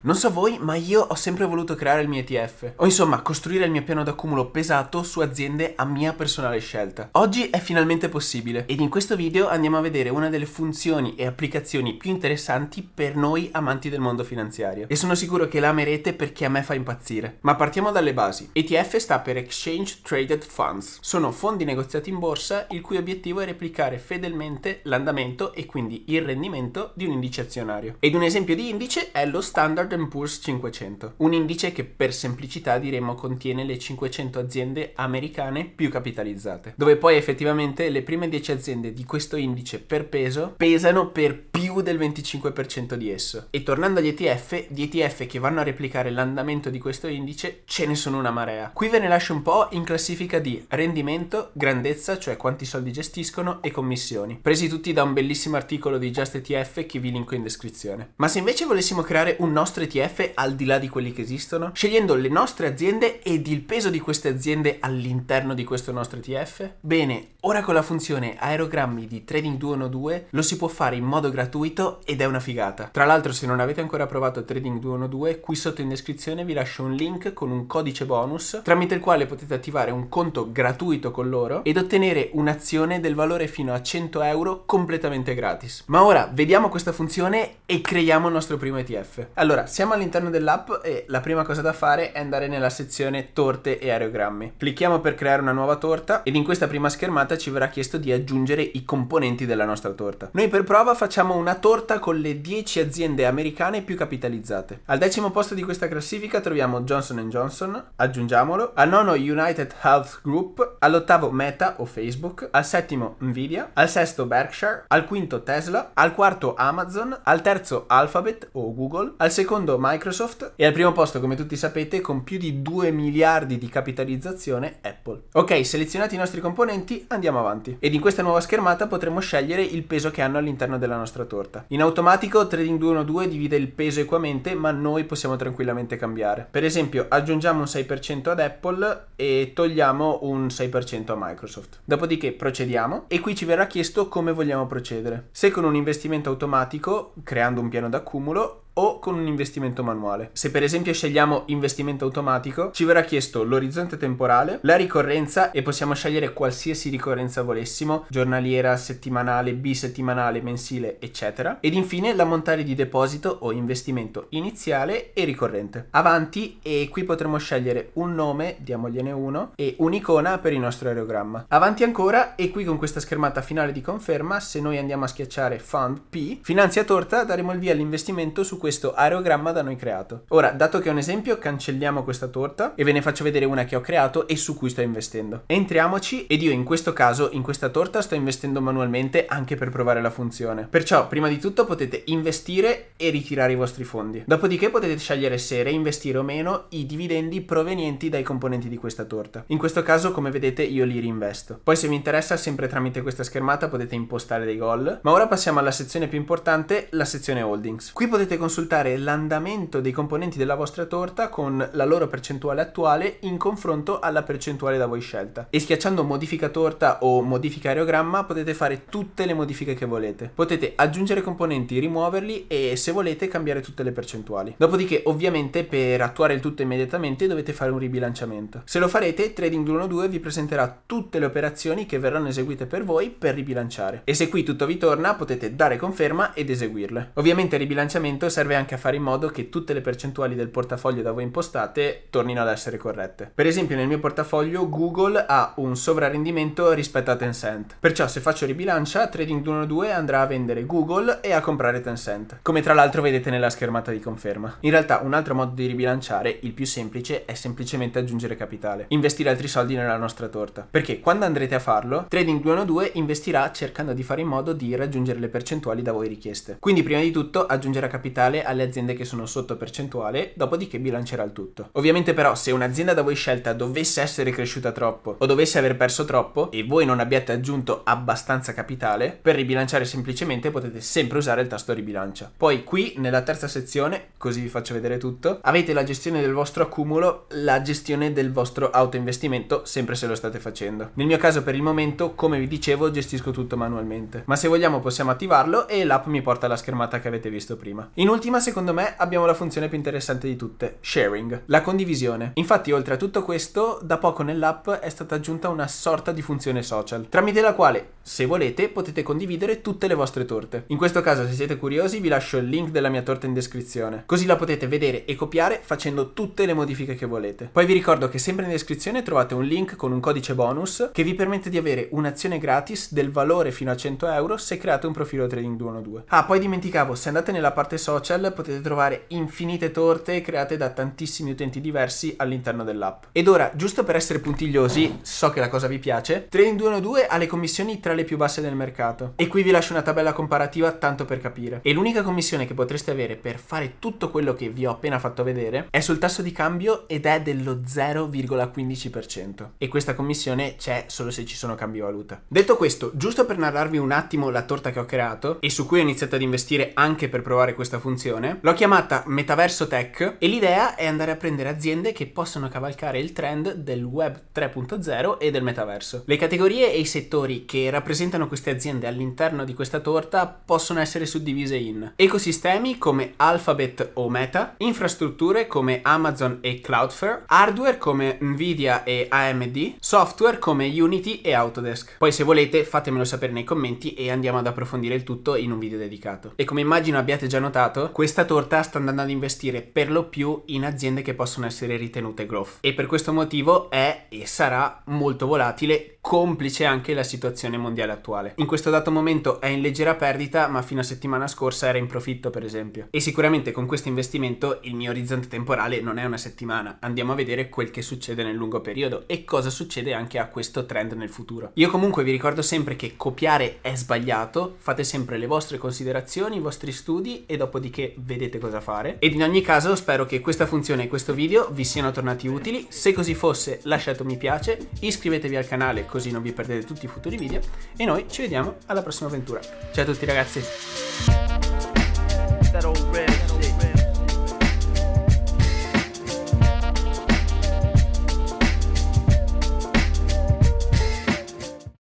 Non so voi, ma io ho sempre voluto creare il mio ETF, o insomma costruire il mio piano d'accumulo pesato su aziende a mia personale scelta. Oggi è finalmente possibile ed in questo video andiamo a vedere una delle funzioni e applicazioni più interessanti per noi amanti del mondo finanziario. E sono sicuro che la amerete perché a me fa impazzire. Ma partiamo dalle basi. ETF sta per Exchange Traded Funds. Sono fondi negoziati in borsa il cui obiettivo è replicare fedelmente l'andamento e quindi il rendimento di un indice azionario. Ed un esempio di indice è lo Standard & Poor's 500, un indice che per semplicità diremmo contiene le 500 aziende americane più capitalizzate, dove poi effettivamente le prime 10 aziende di questo indice per peso pesano per più del 25% di esso. E tornando agli ETF, di ETF che vanno a replicare l'andamento di questo indice ce ne sono una marea. Qui ve ne lascio un po' in classifica di rendimento, grandezza, cioè quanti soldi gestiscono, e commissioni, presi tutti da un bellissimo articolo di Just ETF che vi linko in descrizione. Ma se invece volessimo creare un nostro ETF al di là di quelli che esistono, scegliendo le nostre aziende ed il peso di queste aziende all'interno di questo nostro ETF? Bene, ora con la funzione aerogrammi di Trading212 lo si può fare in modo gratuito ed è una figata. Tra l'altro, se non avete ancora provato Trading212, qui sotto in descrizione vi lascio un link con un codice bonus tramite il quale potete attivare un conto gratuito con loro ed ottenere un'azione del valore fino a 100 euro completamente gratis. Ma ora vediamo questa funzione e creiamo il nostro primo ETF. Allora, siamo all'interno dell'app e la prima cosa da fare è andare nella sezione torte e aerogrammi. Clicchiamo per creare una nuova torta ed in questa prima schermata ci verrà chiesto di aggiungere i componenti della nostra torta. Noi per prova facciamo una torta con le 10 aziende americane più capitalizzate. Al 10° posto di questa classifica troviamo Johnson & Johnson, aggiungiamolo, al 9° United Health Group, all'8° Meta o Facebook, al 7° Nvidia, al 6° Berkshire, al 5° Tesla, al 4° Amazon, al 3° Alphabet o Google, al 2° Microsoft e al primo posto, come tutti sapete, con più di 2 miliardi di capitalizzazione, Apple. Ok, selezionati i nostri componenti, andiamo avanti. Ed in questa nuova schermata potremo scegliere il peso che hanno all'interno della nostra torta. In automatico Trading212 divide il peso equamente, ma noi possiamo tranquillamente cambiare. Per esempio, aggiungiamo un 6% ad Apple e togliamo un 6% a Microsoft. Dopodiché procediamo e qui ci verrà chiesto come vogliamo procedere. Se con un investimento automatico, creando un piano d'accumulo, o con un investimento manuale. Se per esempio scegliamo investimento automatico, ci verrà chiesto l'orizzonte temporale, la ricorrenza e possiamo scegliere qualsiasi ricorrenza volessimo, giornaliera, settimanale, bisettimanale, mensile, eccetera. Ed infine l'ammontare di deposito o investimento iniziale e ricorrente. Avanti e qui potremo scegliere un nome, diamogliene uno, e un'icona per il nostro aerogramma. Avanti ancora e qui con questa schermata finale di conferma, se noi andiamo a schiacciare Fund P, finanzia torta, daremo il via all'investimento su questo aerogramma da noi creato. Ora, dato che è un esempio, cancelliamo questa torta e ve ne faccio vedere una che ho creato e su cui sto investendo. Entriamoci ed io in questo caso, in questa torta, sto investendo manualmente anche per provare la funzione. Perciò, prima di tutto potete investire e ritirare i vostri fondi. Dopodiché potete scegliere se reinvestire o meno i dividendi provenienti dai componenti di questa torta. In questo caso, come vedete, io li reinvesto. Poi se vi interessa, sempre tramite questa schermata potete impostare dei goal. Ma ora passiamo alla sezione più importante, la sezione holdings. Qui potete consultare l'andamento dei componenti della vostra torta con la loro percentuale attuale in confronto alla percentuale da voi scelta. E schiacciando modifica torta o modifica aerogramma potete fare tutte le modifiche che volete. Potete aggiungere componenti, rimuoverli e se volete cambiare tutte le percentuali. Dopodiché ovviamente per attuare il tutto immediatamente dovete fare un ribilanciamento. Se lo farete, Trading212 vi presenterà tutte le operazioni che verranno eseguite per voi per ribilanciare. E se qui tutto vi torna potete dare conferma ed eseguirle. Ovviamente il ribilanciamento serve anche a fare in modo che tutte le percentuali del portafoglio da voi impostate tornino ad essere corrette. Per esempio nel mio portafoglio Google ha un sovrarendimento rispetto a Tencent. Perciò se faccio ribilancia, Trading212 andrà a vendere Google e a comprare Tencent, come tra l'altro vedete nella schermata di conferma. In realtà un altro modo di ribilanciare, il più semplice, è semplicemente aggiungere capitale, investire altri soldi nella nostra torta. Perché quando andrete a farlo, Trading212 investirà cercando di fare in modo di raggiungere le percentuali da voi richieste. Quindi prima di tutto aggiungerà capitale alle aziende che sono sotto percentuale, dopodiché bilancerà il tutto. Ovviamente però se un'azienda da voi scelta dovesse essere cresciuta troppo o dovesse aver perso troppo e voi non abbiate aggiunto abbastanza capitale, per ribilanciare semplicemente potete sempre usare il tasto ribilancia. Poi qui nella terza sezione, così vi faccio vedere tutto, avete la gestione del vostro accumulo, la gestione del vostro autoinvestimento, sempre se lo state facendo. Nel mio caso per il momento, come vi dicevo, gestisco tutto manualmente, ma se vogliamo possiamo attivarlo e l'app mi porta alla schermata che avete visto prima. In ultima, secondo me, abbiamo la funzione più interessante di tutte, sharing, la condivisione. Infatti, oltre a tutto questo, da poco nell'app è stata aggiunta una sorta di funzione social, tramite la quale, se volete, potete condividere tutte le vostre torte. In questo caso, se siete curiosi, vi lascio il link della mia torta in descrizione, così la potete vedere e copiare facendo tutte le modifiche che volete. Poi vi ricordo che sempre in descrizione trovate un link con un codice bonus che vi permette di avere un'azione gratis del valore fino a 100 euro se create un profilo Trading212. Ah, poi dimenticavo, se andate nella parte social potete trovare infinite torte create da tantissimi utenti diversi all'interno dell'app. Ed ora, giusto per essere puntigliosi, so che la cosa vi piace, Trading212 ha le commissioni tra le più basse del mercato. E qui vi lascio una tabella comparativa tanto per capire. E l'unica commissione che potreste avere per fare tutto quello che vi ho appena fatto vedere è sul tasso di cambio ed è dello 0,15%. E questa commissione c'è solo se ci sono cambi valuta. Detto questo, giusto per narrarvi un attimo la torta che ho creato e su cui ho iniziato ad investire anche per provare questa funzione, l'ho chiamata Metaverso Tech e l'idea è andare a prendere aziende che possono cavalcare il trend del web 3.0 e del metaverso. Le categorie e i settori che rappresentano queste aziende all'interno di questa torta possono essere suddivise in ecosistemi come Alphabet o Meta, infrastrutture come Amazon e Cloudflare, hardware come Nvidia e AMD, software come Unity e Autodesk. Poi se volete fatemelo sapere nei commenti e andiamo ad approfondire il tutto in un video dedicato. E come immagino abbiate già notato, questa torta sta andando ad investire per lo più in aziende che possono essere ritenute growth e per questo motivo è e sarà molto volatile, complice anche la situazione mondiale attuale. In questo dato momento è in leggera perdita, ma fino a settimana scorsa era in profitto, per esempio. E sicuramente con questo investimento il mio orizzonte temporale non è una settimana, andiamo a vedere quel che succede nel lungo periodo e cosa succede anche a questo trend nel futuro. Io comunque vi ricordo sempre che copiare è sbagliato, fate sempre le vostre considerazioni, i vostri studi e dopodiché vedete cosa fare. Ed in ogni caso spero che questa funzione e questo video vi siano tornati utili. Se così fosse, lasciate un mi piace, iscrivetevi al canale così non vi perdete tutti i futuri video e noi ci vediamo alla prossima avventura. Ciao a tutti ragazzi!